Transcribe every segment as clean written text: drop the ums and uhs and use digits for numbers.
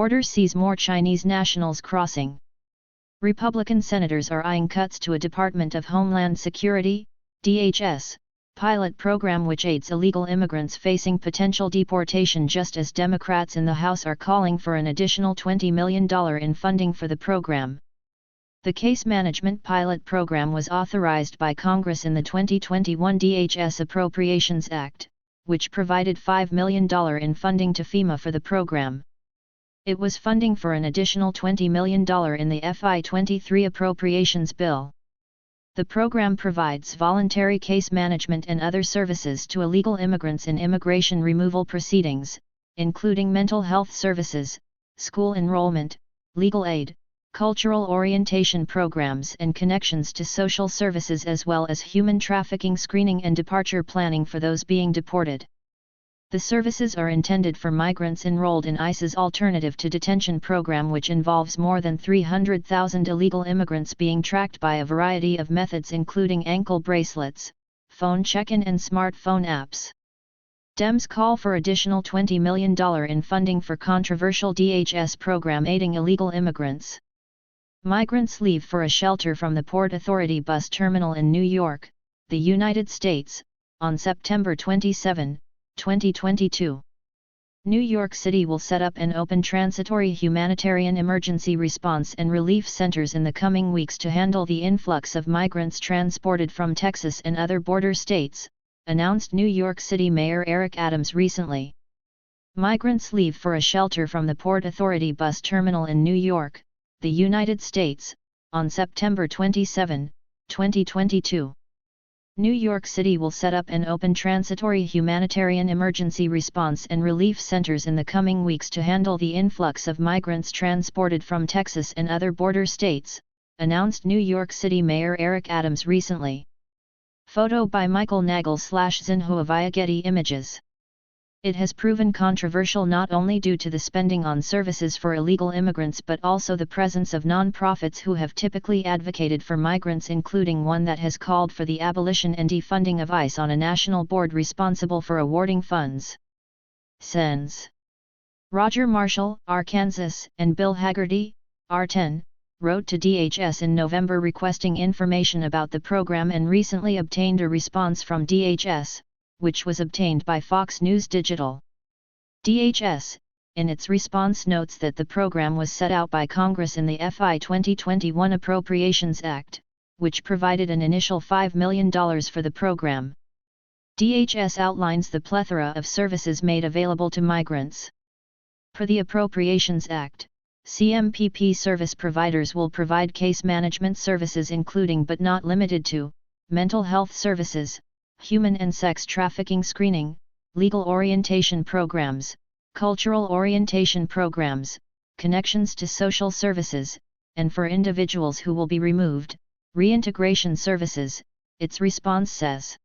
Border sees more Chinese nationals crossing. Republican senators are eyeing cuts to a Department of Homeland Security, DHS, pilot program which aids illegal immigrants facing potential deportation, just as Democrats in the House are calling for an additional $20 million in funding for the program. The Case Management Pilot Program was authorized by Congress in the 2021 DHS Appropriations Act, which provided $5 million in funding to FEMA for the program. It was funding for an additional $20 million in the FY23 Appropriations Bill. The program provides voluntary case management and other services to illegal immigrants in immigration removal proceedings, including mental health services, school enrollment, legal aid, cultural orientation programs and connections to social services, as well as human trafficking screening and departure planning for those being deported. The services are intended for migrants enrolled in ICE's Alternative to Detention program, which involves more than 300,000 illegal immigrants being tracked by a variety of methods including ankle bracelets, phone check-in and smartphone apps. Dems call for additional $20 million in funding for controversial DHS program aiding illegal immigrants. Migrants leave for a shelter from the Port Authority bus terminal in New York, the United States, on September 27, 2022. New York City will set up and open transitory humanitarian emergency response and relief centers in the coming weeks to handle the influx of migrants transported from Texas and other border states, announced New York City Mayor Eric Adams recently. Migrants leave for a shelter from the Port Authority bus terminal in New York, the United States, on September 27, 2022. New York City will set up and open transitory humanitarian emergency response and relief centers in the coming weeks to handle the influx of migrants transported from Texas and other border states, announced New York City Mayor Eric Adams recently. Photo by Michael Nagel/Xinhua via Getty Images. It has proven controversial not only due to the spending on services for illegal immigrants but also the presence of non-profits who have typically advocated for migrants, including one that has called for the abolition and defunding of ICE on a national board responsible for awarding funds. Sens. Roger Marshall, Arkansas, and Bill Haggerty, R10, wrote to DHS in November requesting information about the program and recently obtained a response from DHS, which was obtained by Fox News Digital. DHS, in its response, notes that the program was set out by Congress in the FY 2021 Appropriations Act, which provided an initial $5 million for the program. DHS outlines the plethora of services made available to migrants. Per the Appropriations Act, CMPP service providers will provide case management services including but not limited to mental health services, human and sex trafficking screening, legal orientation programs, cultural orientation programs, connections to social services, and for individuals who will be removed, reintegration services, its response says.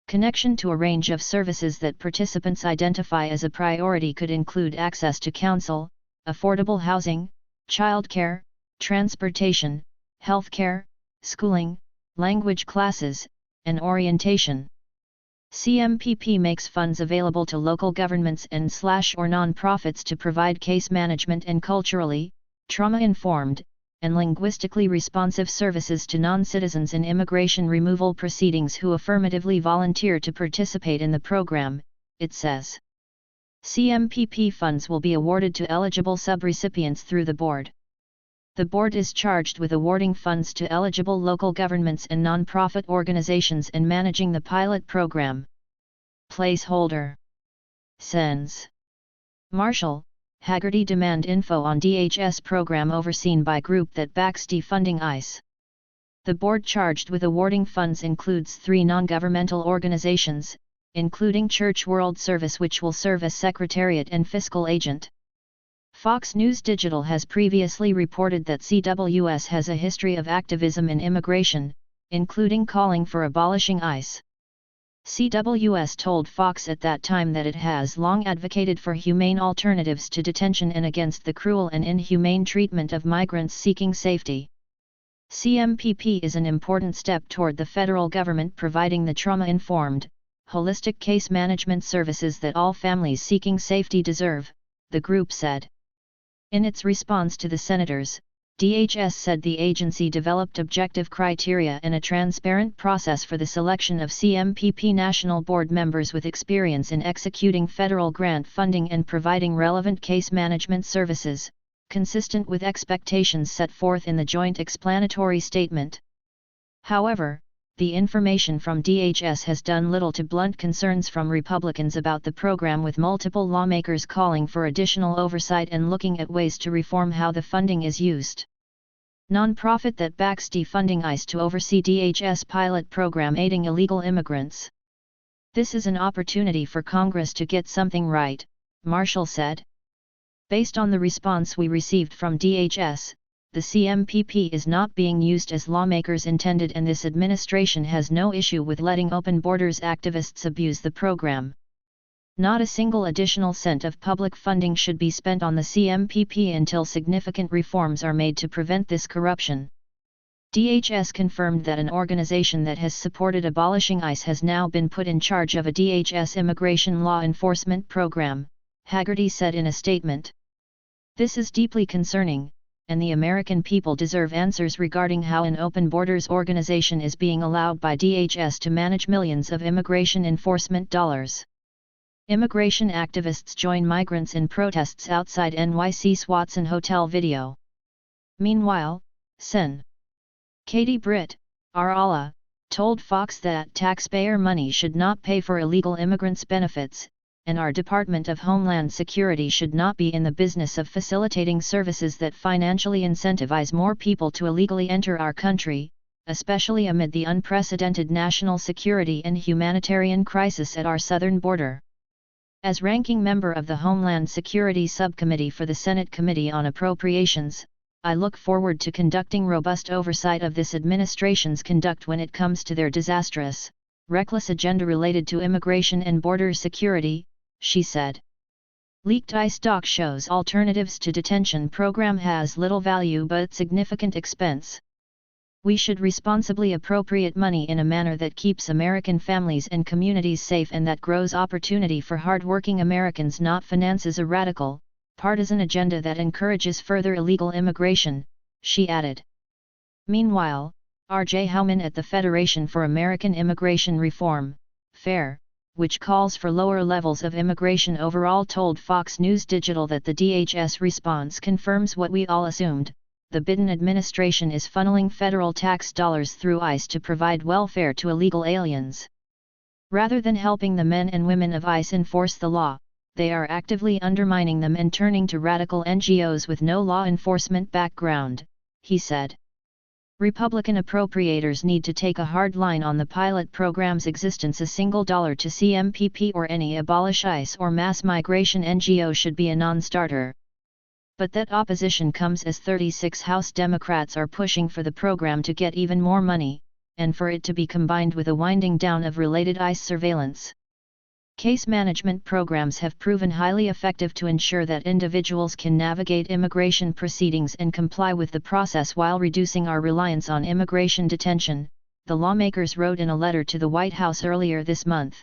Connection to a range of services that participants identify as a priority could include access to counsel, affordable housing, childcare, transportation, healthcare, schooling, language classes, and orientation. CMPP makes funds available to local governments and/or non-profits to provide case management and culturally, trauma-informed, and linguistically responsive services to non-citizens in immigration removal proceedings who affirmatively volunteer to participate in the program, it says. CMPP funds will be awarded to eligible subrecipients through the board. The board is charged with awarding funds to eligible local governments and non-profit organizations and managing the pilot program. Placeholder. Sens. Marshall, Haggerty demand info on DHS program overseen by group that backs defunding ICE. The board charged with awarding funds includes 3 non-governmental organizations, including Church World Service, which will serve as secretariat and fiscal agent. Fox News Digital has previously reported that CWS has a history of activism in immigration, including calling for abolishing ICE. CWS told Fox at that time that it has long advocated for humane alternatives to detention and against the cruel and inhumane treatment of migrants seeking safety. CMPP is an important step toward the federal government providing the trauma-informed, holistic case management services that all families seeking safety deserve, the group said. In its response to the senators, DHS said the agency developed objective criteria and a transparent process for the selection of CMPP national board members with experience in executing federal grant funding and providing relevant case management services, consistent with expectations set forth in the joint explanatory statement. However, the information from DHS has done little to blunt concerns from Republicans about the program, with multiple lawmakers calling for additional oversight and looking at ways to reform how the funding is used. Nonprofit that backs defunding ICE to oversee DHS pilot program aiding illegal immigrants. This is an opportunity for Congress to get something right, Marshall said. Based on the response we received from DHS, the CMPP is not being used as lawmakers intended, and this administration has no issue with letting open borders activists abuse the program. Not a single additional cent of public funding should be spent on the CMPP until significant reforms are made to prevent this corruption. DHS confirmed that an organization that has supported abolishing ICE has now been put in charge of a DHS immigration law enforcement program, Haggerty said in a statement. This is deeply concerning, and the American people deserve answers regarding how an open borders organization is being allowed by DHS to manage millions of immigration enforcement dollars. Immigration activists join migrants in protests outside NYC Swatson Hotel video. Meanwhile, Sen. Katie Britt, Arala, told Fox that taxpayer money should not pay for illegal immigrants' benefits, and our Department of Homeland Security should not be in the business of facilitating services that financially incentivize more people to illegally enter our country, especially amid the unprecedented national security and humanitarian crisis at our southern border. As ranking member of the Homeland Security Subcommittee for the Senate Committee on Appropriations, I look forward to conducting robust oversight of this administration's conduct when it comes to their disastrous, reckless agenda related to immigration and border security, she said. Leaked ICE doc shows alternatives to detention program has little value but significant expense. We should responsibly appropriate money in a manner that keeps American families and communities safe and that grows opportunity for hard-working Americans, not finances a radical, partisan agenda that encourages further illegal immigration, she added. Meanwhile, R.J. Howman at the Federation for American Immigration Reform, FAIR, which calls for lower levels of immigration overall, told Fox News Digital that the DHS response confirms what we all assumed: the Biden administration is funneling federal tax dollars through ICE to provide welfare to illegal aliens. Rather than helping the men and women of ICE enforce the law, they are actively undermining them and turning to radical NGOs with no law enforcement background, he said. Republican appropriators need to take a hard line on the pilot program's existence. A single dollar to CMPP or any abolish ICE or mass migration NGO should be a non-starter. But that opposition comes as 36 House Democrats are pushing for the program to get even more money, and for it to be combined with a winding down of related ICE surveillance. Case management programs have proven highly effective to ensure that individuals can navigate immigration proceedings and comply with the process while reducing our reliance on immigration detention, the lawmakers wrote in a letter to the White House earlier this month.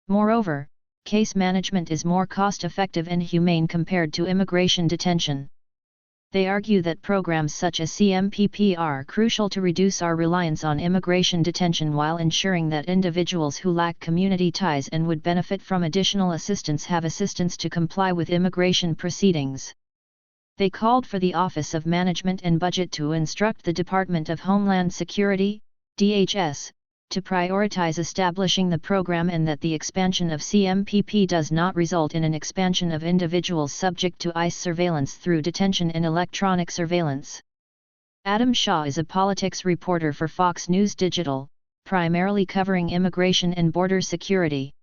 Moreover, case management is more cost-effective and humane compared to immigration detention. They argue that programs such as CMPP are crucial to reduce our reliance on immigration detention while ensuring that individuals who lack community ties and would benefit from additional assistance have assistance to comply with immigration proceedings. They called for the Office of Management and Budget to instruct the Department of Homeland Security, DHS, to prioritize establishing the program, and that the expansion of CMPP does not result in an expansion of individuals subject to ICE surveillance through detention and electronic surveillance. Adam Shaw is a politics reporter for Fox News Digital, primarily covering immigration and border security.